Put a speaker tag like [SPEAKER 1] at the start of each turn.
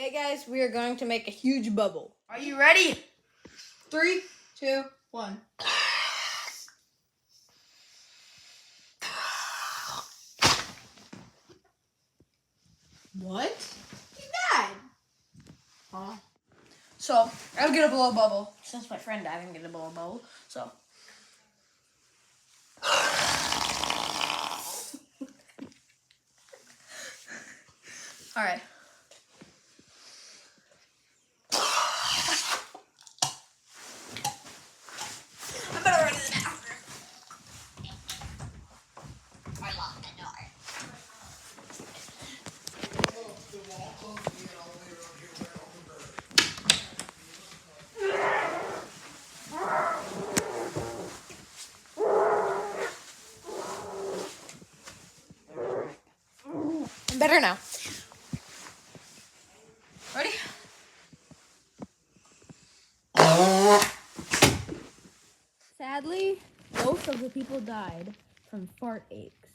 [SPEAKER 1] Today, guys, we are going to make a huge bubble.
[SPEAKER 2] Are you ready?
[SPEAKER 1] 3, 2, 1.
[SPEAKER 2] What? You died.
[SPEAKER 1] Huh? So, I'll get a blow bubble. Since my friend died, I didn't get a blow bubble. So. Alright. I better run to the bathroom. I locked the door. I'm better now. Ready?
[SPEAKER 3] Sadly, most of the people died from fart aches.